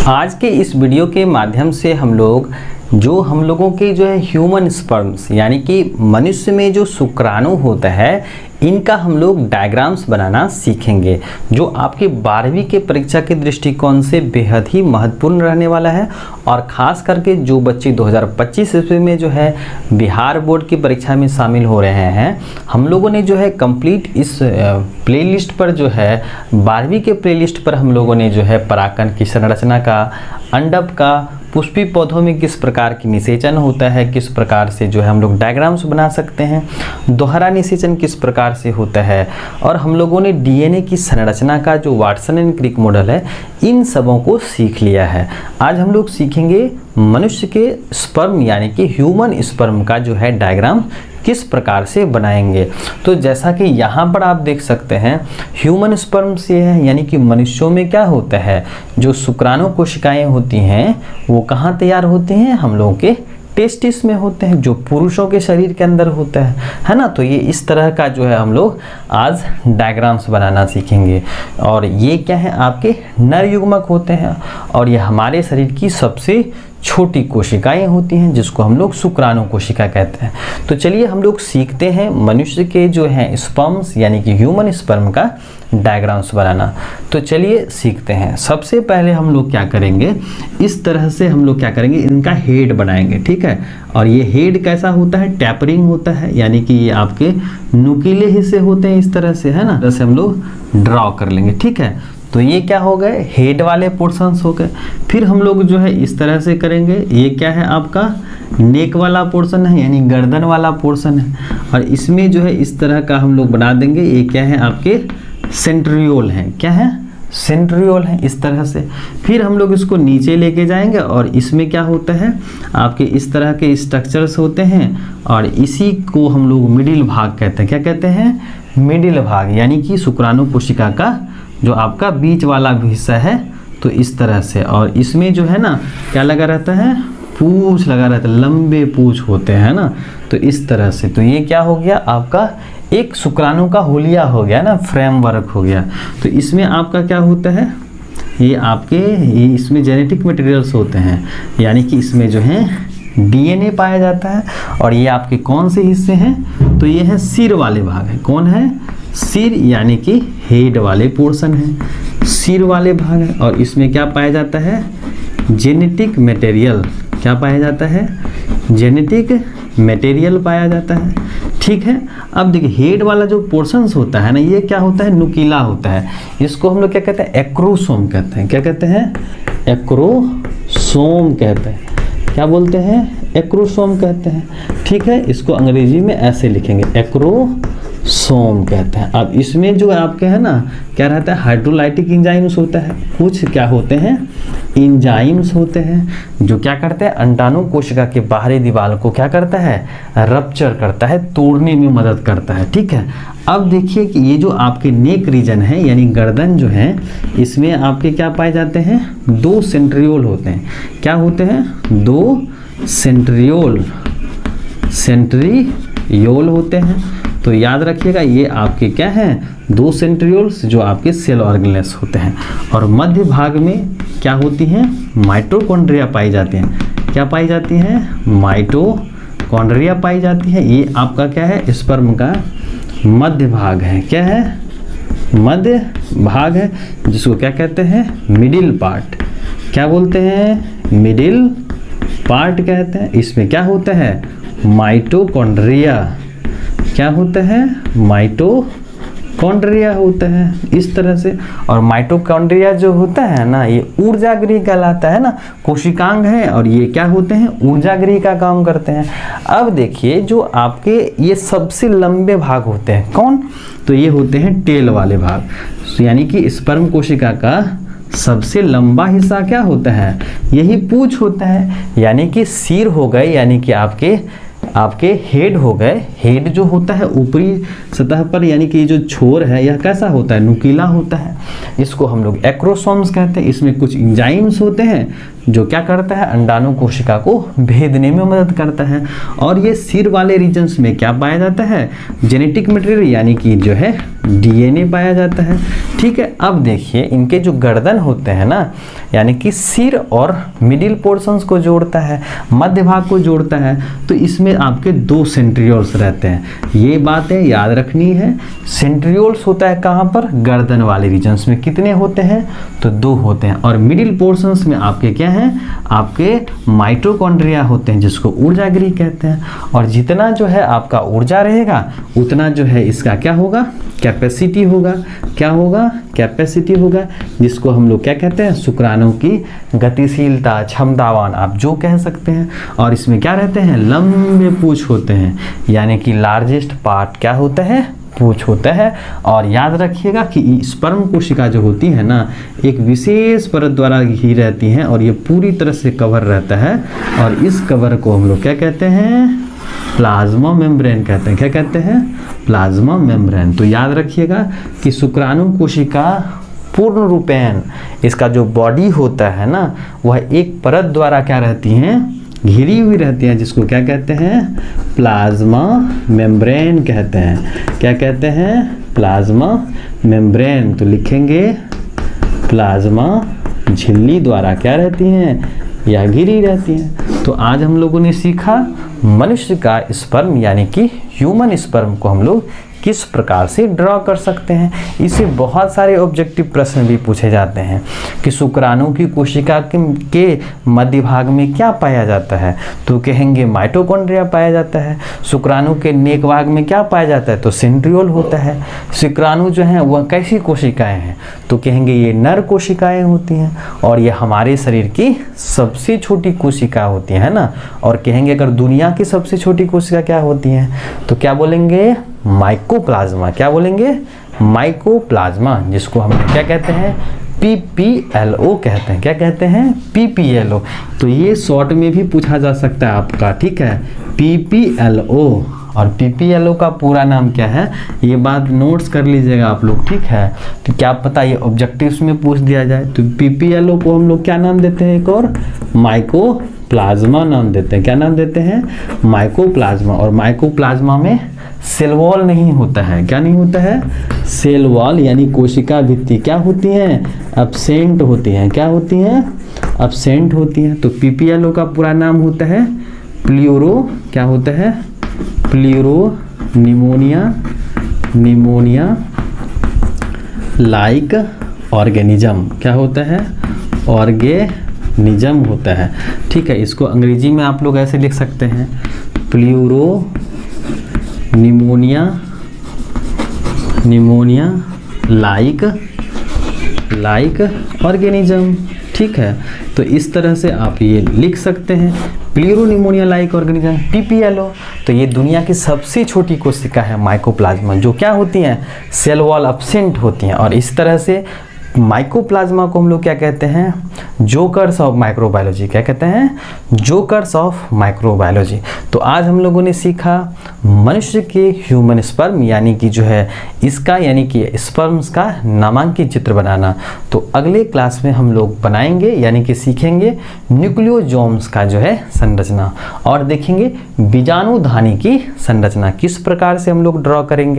आज के इस वीडियो के माध्यम से हम लोगों के जो है ह्यूमन स्पर्म्स यानी कि मनुष्य में जो शुक्राणु होता है इनका हम लोग डायग्राम्स बनाना सीखेंगे, जो आपके 12वीं के परीक्षा के दृष्टिकोण से बेहद ही महत्वपूर्ण रहने वाला है। और ख़ास करके जो बच्चे 2025 ईस्वी में जो है बिहार बोर्ड की परीक्षा में शामिल हो रहे हैं, हम लोगों ने जो है कंप्लीट इस प्लेलिस्ट पर जो है 12वीं के प्लेलिस्ट पर हम लोगों ने जो है परागकण की संरचना का, अंडक का, पुष्पी पौधों में किस प्रकार की निषेचन होता है, किस प्रकार से जो है हम लोग डायग्राम्स बना सकते हैं, दोहरा निषेचन किस प्रकार से होता है, और हम लोगों ने डीएनए की संरचना का जो वाटसन एंड क्रिक मॉडल है, इन सबों को सीख लिया है। आज हम लोग सीखेंगे मनुष्य के स्पर्म यानी कि ह्यूमन स्पर्म का जो है डायग्राम किस प्रकार से बनाएंगे। तो जैसा कि यहाँ पर आप देख सकते हैं ह्यूमन स्पर्म से है, यानी कि मनुष्यों में क्या होता है, जो शुक्राणु कोशिकाएं होती हैं वो कहाँ तैयार होती हैं, हम लोगों के टेस्टिस में होते हैं, जो पुरुषों के शरीर के अंदर होता है ना। तो ये इस तरह का जो है हम लोग आज डायग्राम्स बनाना सीखेंगे। और ये क्या है, आपके नर युग्मक होते हैं और ये हमारे शरीर की सबसे छोटी कोशिकाएं होती हैं जिसको हम लोग शुक्राणु कोशिका कहते हैं। तो चलिए हम लोग सीखते हैं मनुष्य के जो हैं स्पर्म्स यानी कि ह्यूमन स्पर्म का डायग्राम्स बनाना। तो चलिए सीखते हैं। सबसे पहले हम लोग क्या करेंगे, इस तरह से हम लोग क्या करेंगे, इनका हेड बनाएंगे, ठीक है। और ये हेड कैसा होता है, टैपरिंग होता है, यानी कि ये आपके नुकीले हिस्से होते हैं इस तरह से, है ना। जैसे हम लोग ड्रॉ कर लेंगे, ठीक है। तो ये क्या हो गए, हेड वाले पोर्शंस हो गए। फिर हम लोग जो है इस तरह से करेंगे, ये क्या है आपका नेक वाला पोर्शन है, यानी गर्दन वाला पोर्शन है। और इसमें जो है इस तरह का हम लोग बना देंगे, ये क्या है आपके सेंट्रियोल हैं, क्या है सेंट्रियोल है, इस तरह से। फिर हम लोग इसको नीचे लेके जाएंगे और इसमें क्या होता है आपके इस तरह के स्ट्रक्चर्स होते हैं और इसी को हम लोग मिडिल भाग कहते हैं। क्या कहते हैं, मिडिल भाग, यानी कि शुक्राणु कोशिका का जो आपका बीच वाला हिस्सा है। तो इस तरह से, और इसमें जो है ना क्या लगा रहता है, पूंछ लगा रहता है, लंबे पूंछ होते हैं ना। तो इस तरह से, तो ये क्या हो गया आपका एक शुक्राणु का होलिया हो गया ना, फ्रेमवर्क हो गया। तो इसमें आपका क्या होता है, ये इसमें जेनेटिक मटेरियल्स होते हैं, यानी कि इसमें जो है डीएनए पाया जाता है। और ये आपके कौन से हिस्से हैं, तो ये है सिर वाले भाग है। कौन है, सिर, यानी कि हेड वाले पोर्शन है, सिर वाले भाग है। और इसमें क्या पाया जाता है, जेनेटिक मटेरियल, क्या पाया जाता है, जेनेटिक मटेरियल पाया जाता है, ठीक है। अब देखिए हेड वाला जो पोर्शंस होता है ना, ये क्या होता है, नुकीला होता है। इसको हम लोग क्या कहते हैं, एक्रोसोम कहते हैं। क्या कहते हैं, एक्रोसोम कहते हैं। क्या बोलते हैं, एक्रोसोम कहते हैं, ठीक है। इसको अंग्रेजी में ऐसे लिखेंगे, एक्रोसोम कहते हैं। अब इसमें जो आपके है ना क्या रहता है, हाइड्रोलाइटिक एंजाइम्स होता है, कुछ क्या होते हैं, एंजाइम्स होते हैं जो क्या करते हैं, अंडाणु कोशिका के बाहरी दीवार को क्या करता है, रप्चर करता है, तोड़ने में मदद करता है, ठीक है। अब देखिए कि ये जो आपके नेक रीजन है यानी गर्दन जो है, इसमें आपके क्या पाए जाते हैं, 2 सेंट्रियोल होते हैं। क्या होते हैं, 2 सेंट्रियोल होते हैं। तो याद रखिएगा ये आपके क्या हैं, 2 सेंट्रियोल्स जो आपके सेल ऑर्गेनेल्स होते हैं। और मध्य भाग में क्या होती हैं, माइटोकॉन्ड्रिया पाई जाती हैं। क्या पाई जाती हैं, माइटोकॉन्ड्रिया पाई जाती है। ये आपका क्या है, स्पर्म का मध्य भाग है। क्या है, मध्य भाग है, जिसको क्या कहते हैं, मिडिल पार्ट। क्या बोलते हैं, मिडिल पार्ट कहते हैं। इसमें क्या होता है, माइटोकॉन्ड्रिया। क्या होता है, माइटोकॉन्ड्रिया होता है, इस तरह से। और माइटोकॉन्ड्रिया जो होता है ना, ये ऊर्जागृह कहलाता है ना, कोशिकांग है और ये क्या होते हैं, ऊर्जागृह का काम करते हैं। अब देखिए जो आपके ये सबसे लंबे भाग होते हैं, कौन, तो ये होते हैं टेल वाले भाग, यानी कि स्पर्म कोशिका का सबसे लंबा हिस्सा क्या होता है, यही पूंछ होता है, यानी कि सिर हो गए, यानी कि आपके हेड हो गए। हेड जो होता है ऊपरी सतह पर, यानी कि जो छोर है यह कैसा होता है, नुकीला होता है। इसको हम लोग एक्रोसोम्स कहते हैं। इसमें कुछ एंजाइम्स होते हैं जो क्या करता है, अंडाणु कोशिका को भेदने में मदद करता है। और ये सिर वाले रीजन्स में क्या पाया जाता है, जेनेटिक मटेरियल यानी कि जो है डीएनए पाया जाता है। ठीक है, अब देखिए इनके जो गर्दन होते हैं ना, यानी कि सिर और मिडिल पोर्शंस को जोड़ता है, मध्य भाग को जोड़ता है, तो इसमें आपके 2 सेंट्रियोल्स रहते हैं। ये बातें याद रखनी है। सेंट्रियोल्स होता है कहाँ पर, गर्दन वाले रीजन्स में। कितने होते हैं, तो 2 होते हैं। और मिडिल पोर्शंस में आपके क्या हैं, आपके माइटोकॉन्ड्रिया होते हैं, जिसको ऊर्जा गृह कहते हैं। और जितना जो है आपका ऊर्जा रहेगा उतना जो है इसका क्या होगा, कैपेसिटी होगा। क्या होगा, कैपेसिटी होगा, जिसको हम लोग क्या कहते हैं, शुक्राणु की गतिशीलता, क्षमतावान आप जो कह सकते हैं। और इसमें क्या रहते हैं, लंबे पूंछ होते हैं, यानी कि लार्जेस्ट पार्ट क्या होता है, पूंछ होता है। और याद रखिएगा कि स्पर्म कोशिका जो होती है ना, एक विशेष परत द्वारा घिरी रहती हैं और ये पूरी तरह से कवर रहता है। और इस कवर को हम लोग क्या कहते हैं, प्लाज्मा मेम्ब्रेन कहते हैं। क्या कहते हैं, प्लाज्मा मेम्ब्रेन। तो याद रखिएगा कि शुक्राणु कोशिका पूर्ण रूपेण इसका जो बॉडी होता है ना, वह एक परत द्वारा क्या रहती हैं, घिरी हुई रहती है, जिसको क्या कहते हैं, प्लाज्मा मेम्ब्रेन कहते हैं। क्या कहते हैं, प्लाज्मा मेम्ब्रेन। तो लिखेंगे प्लाज्मा झिल्ली द्वारा क्या रहती हैं, या घिरी रहती हैं। तो आज हम लोगों ने सीखा मनुष्य का स्पर्म यानी कि ह्यूमन स्पर्म को हम लोग किस प्रकार से ड्रॉ कर सकते हैं। इससे बहुत सारे ऑब्जेक्टिव प्रश्न भी पूछे जाते हैं कि शुक्राणु की कोशिका के मध्य भाग में क्या पाया जाता है, तो कहेंगे माइटोकॉन्ड्रिया पाया जाता है। शुक्राणु के नेक भाग में क्या पाया जाता है, तो सेंट्रियोल होता है। शुक्राणु जो है वह कैसी कोशिकाएं हैं, तो कहेंगे ये नर कोशिकाएं होती हैं। और ये हमारे शरीर की सबसे छोटी कोशिका होती है ना। और कहेंगे अगर दुनिया की सबसे छोटी कोशिका क्या होती है, तो क्या बोलेंगे, माइकोप्लाज्मा। क्या बोलेंगे, माइकोप्लाज्मा, जिसको हम क्या कहते हैं, PPLO कहते हैं। क्या कहते हैं, PPLO। तो ये शॉर्ट में भी पूछा जा सकता है आपका, ठीक है, PPLO। और PPLO का पूरा नाम क्या है, ये बात नोट्स कर लीजिएगा आप लोग, ठीक है। तो क्या पता ये ऑब्जेक्टिव्स में पूछ दिया जाए। तो PPLO को हम लोग क्या नाम देते हैं, एक और माइकोप्लाज्मा नाम देते हैं। क्या नाम देते हैं, माइकोप्लाज्मा। और माइकोप्लाज्मा में सेल वॉल नहीं होता है। क्या नहीं होता है, सेल वॉल, यानी कोशिका भित्ति क्या होती हैं, एब्सेंट होती हैं। क्या होती हैं, एब्सेंट होती हैं। तो PPLO का पूरा नाम होता है प्ल्यूरो, क्या होता है, प्ल्यूरो निमोनिया लाइक ऑर्गेनिज्म। क्या होता है, ऑर्गेनिज्म होता है, ठीक है। इसको अंग्रेजी में आप लोग ऐसे लिख सकते हैं, प्ल्यूरो निमोनिया लाइक ऑर्गेनिज्म, ठीक है। तो इस तरह से आप ये लिख सकते हैं, pleuro pneumonia like organism, PPLO। तो ये दुनिया की सबसे छोटी कोशिका है माइकोप्लाज्मा, जो क्या होती हैं, सेल वॉल एब्सेंट होती हैं। और इस तरह से माइकोप्लाज्मा को हम लोग क्या कहते हैं, जोकर्स ऑफ माइक्रोबायोलॉजी। क्या कहते हैं, जोकर्स ऑफ माइक्रोबायोलॉजी। तो आज हम लोगों ने सीखा मनुष्य के ह्यूमन स्पर्म यानी कि जो है इसका यानी कि स्पर्म्स का नामांकित चित्र बनाना। तो अगले क्लास में हम लोग बनाएंगे यानी कि सीखेंगे न्यूक्लियोजोम्स का जो है संरचना, और देखेंगे बीजाणुधानी की संरचना किस प्रकार से हम लोग ड्रॉ करेंगे।